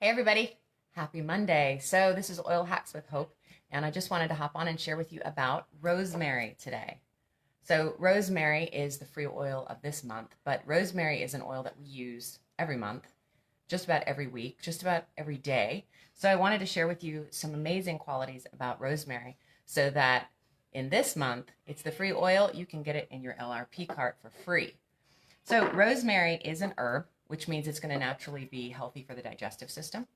Hey everybody, happy Monday. So this is Oil Hacks with Hope, and I just wanted to hop on and share with you about rosemary today. So rosemary is the free oil of this month, but rosemary is an oil that we use every month, just about every week, just about every day. So I wanted to share with you some amazing qualities about rosemary so that in this month, it's the free oil, you can get it in your LRP cart for free. So rosemary is an herb, which means it's going to naturally be healthy for the digestive system.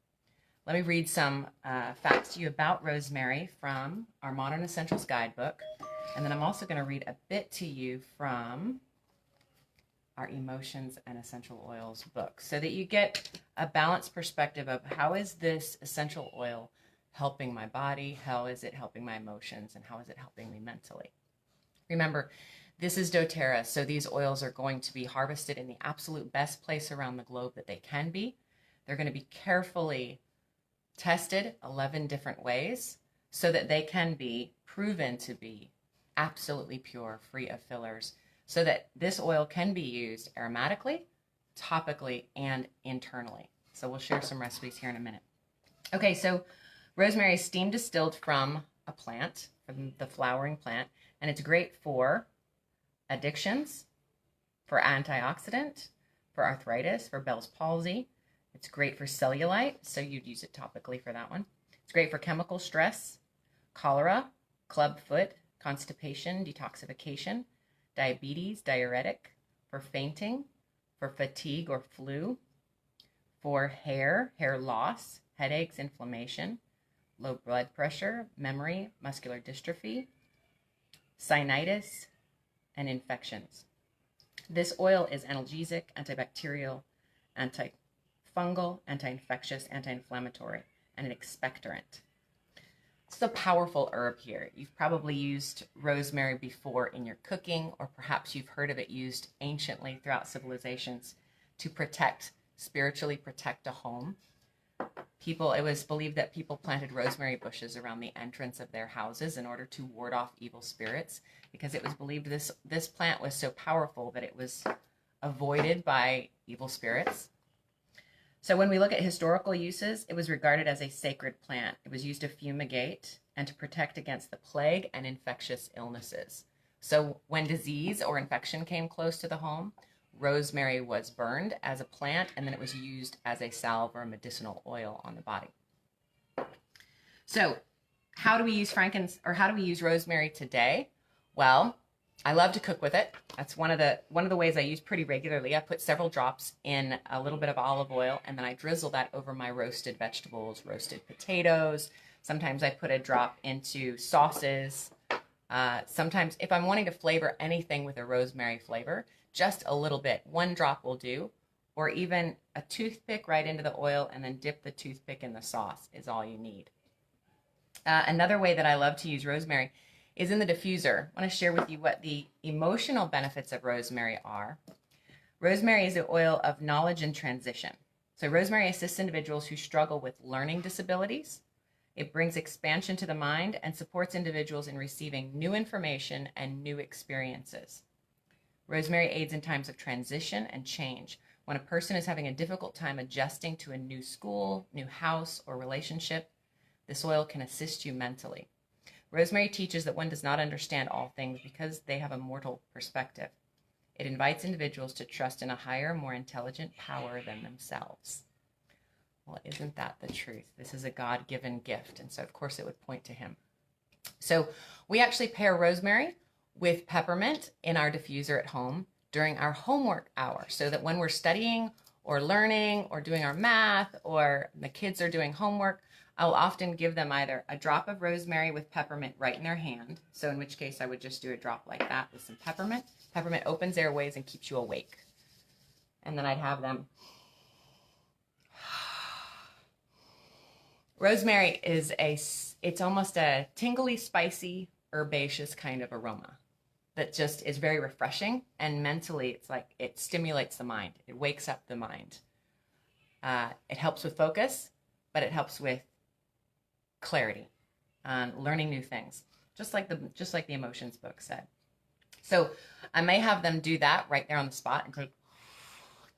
Let me read some facts to you about rosemary from our Modern Essentials Guidebook. And then I'm also going to read a bit to you from our Emotions and Essential Oils book so that you get a balanced perspective of how is this essential oil helping my body, how is it helping my emotions, and how is it helping me mentally. Remember, this is doTERRA, so these oils are going to be harvested in the absolute best place around the globe that they can be. They're going to be carefully tested 11 different ways so that they can be proven to be absolutely pure, free of fillers, so that this oil can be used aromatically, topically, and internally. So we'll share some recipes here in a minute. Okay, so rosemary is steam distilled from a plant, from the flowering plant, and it's great for addictions, for antioxidant, for arthritis, for Bell's palsy. It's great for cellulite, so you'd use it topically for that one. It's great for chemical stress, cholera, club foot, constipation, detoxification, diabetes, diuretic, for fainting, for fatigue or flu, for hair loss, headaches, inflammation, low blood pressure, memory, muscular dystrophy, sinusitis, and infections. This oil is analgesic, antibacterial, antifungal, anti-infectious, anti-inflammatory, and an expectorant. It's a powerful herb here. You've probably used rosemary before in your cooking, or perhaps you've heard of it used anciently throughout civilizations to spiritually protect a home. It was believed that people planted rosemary bushes around the entrance of their houses in order to ward off evil spirits, because it was believed this plant was so powerful that it was avoided by evil spirits. So when we look at historical uses, it was regarded as a sacred plant. It was used to fumigate and to protect against the plague and infectious illnesses. So when disease or infection came close to the home, rosemary was burned as a plant, and then it was used as a salve or a medicinal oil on the body. So how do we use rosemary today? Well, I love to cook with it. That's one of the ways I use pretty regularly. I put several drops in a little bit of olive oil, and then I drizzle that over my roasted vegetables, roasted potatoes. Sometimes I put a drop into sauces. Sometimes if I'm wanting to flavor anything with a rosemary flavor, just a little bit, one drop will do, or even a toothpick right into the oil and then dip the toothpick in the sauce is all you need. Another way that I love to use rosemary is in the diffuser. I want to share with you what the emotional benefits of rosemary are. Rosemary is the oil of knowledge and transition. So rosemary assists individuals who struggle with learning disabilities. It brings expansion to the mind and supports individuals in receiving new information and new experiences. Rosemary aids in times of transition and change. When a person is having a difficult time adjusting to a new school, new house, or relationship, this oil can assist you mentally. Rosemary teaches that one does not understand all things because they have a mortal perspective. It invites individuals to trust in a higher, more intelligent power than themselves. Well, isn't that the truth? This is a God-given gift, and so of course it would point to him. So we actually pair rosemary with peppermint in our diffuser at home during our homework hour, so that when we're studying or learning or doing our math or the kids are doing homework, I'll often give them either a drop of rosemary with peppermint right in their hand, so in which case I would just do a drop like that with some peppermint. Peppermint opens airways and keeps you awake. And then I'd have them. Rosemary it's almost a tingly, spicy, herbaceous kind of aroma that just is very refreshing, and mentally it's like it stimulates the mind. It wakes up the mind. It helps with focus, but it helps with clarity on learning new things, just like the emotions book said. So I may have them do that right there on the spot and take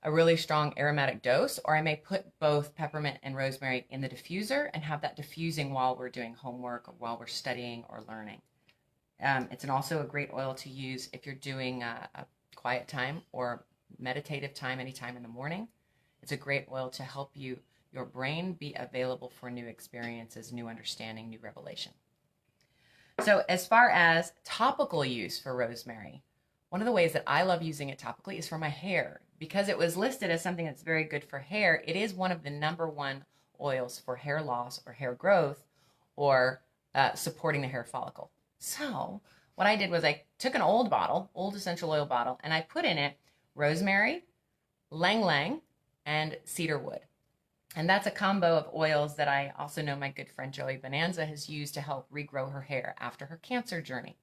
a really strong aromatic dose, or I may put both peppermint and rosemary in the diffuser and have that diffusing while we're doing homework or while we're studying or learning. It's also a great oil to use if you're doing a quiet time or meditative time anytime in the morning. It's a great oil to help your brain be available for new experiences, new understanding, new revelation. So as far as topical use for rosemary, one of the ways that I love using it topically is for my hair. Because it was listed as something that's very good for hair, it is one of the #1 oils for hair loss or hair growth or supporting the hair follicle. So what I did was I took an old essential oil bottle, and I put in it rosemary, ylang ylang, and cedarwood. And that's a combo of oils that I also know my good friend Joey Bonanza has used to help regrow her hair after her cancer journey.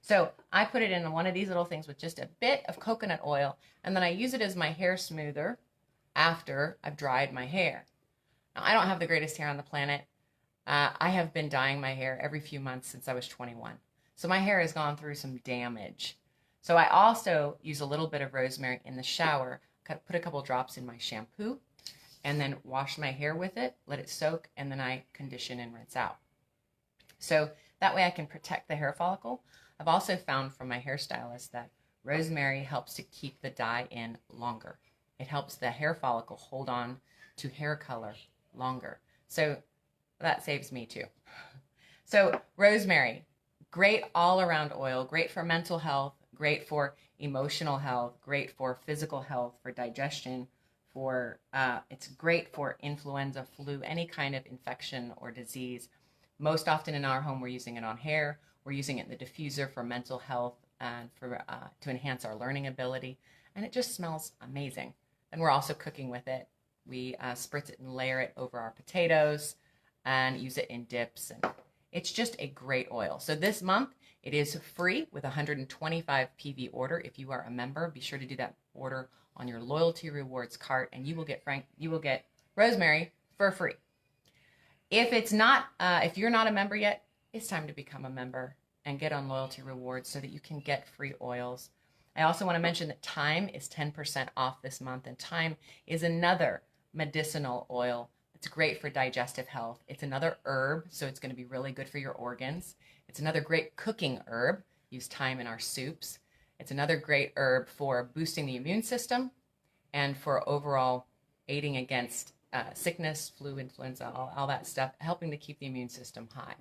So I put it in one of these little things with just a bit of coconut oil, and then I use it as my hair smoother after I've dried my hair. Now, I don't have the greatest hair on the planet. I have been dyeing my hair every few months since I was 21. So my hair has gone through some damage. So I also use a little bit of rosemary in the shower, put a couple drops in my shampoo, and then wash my hair with it, let it soak, and then I condition and rinse out. So that way I can protect the hair follicle. I've also found from my hairstylist that rosemary helps to keep the dye in longer. It helps the hair follicle hold on to hair color longer. So that saves me too. So rosemary, great all-around oil, great for mental health, great for emotional health, great for physical health, for digestion, it's great for influenza, flu, any kind of infection or disease. Most often in our home, we're using it on hair. We're using it in the diffuser for mental health and to enhance our learning ability. And it just smells amazing. And we're also cooking with it. We spritz it and layer it over our potatoes and use it in dips. And it's just a great oil. So this month, it is free with a 125 PV order. If you are a member, be sure to do that order on your loyalty rewards cart, and you will get rosemary for free. If you're not a member yet, it's time to become a member and get on loyalty rewards so that you can get free oils. I also want to mention that thyme is 10% off this month, and thyme is another medicinal oil. It's great for digestive health. It's another herb, so it's going to be really good for your organs. It's another great cooking herb. Use thyme in our soups. It's another great herb for boosting the immune system and for overall aiding against sickness, flu, influenza, all that stuff, helping to keep the immune system high.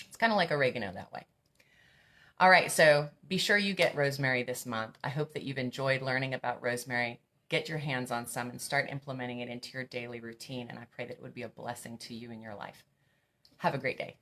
It's kind of like oregano that way. All right, so be sure you get rosemary this month. I hope that you've enjoyed learning about rosemary. Get your hands on some and start implementing it into your daily routine, and I pray that it would be a blessing to you in your life. Have a great day.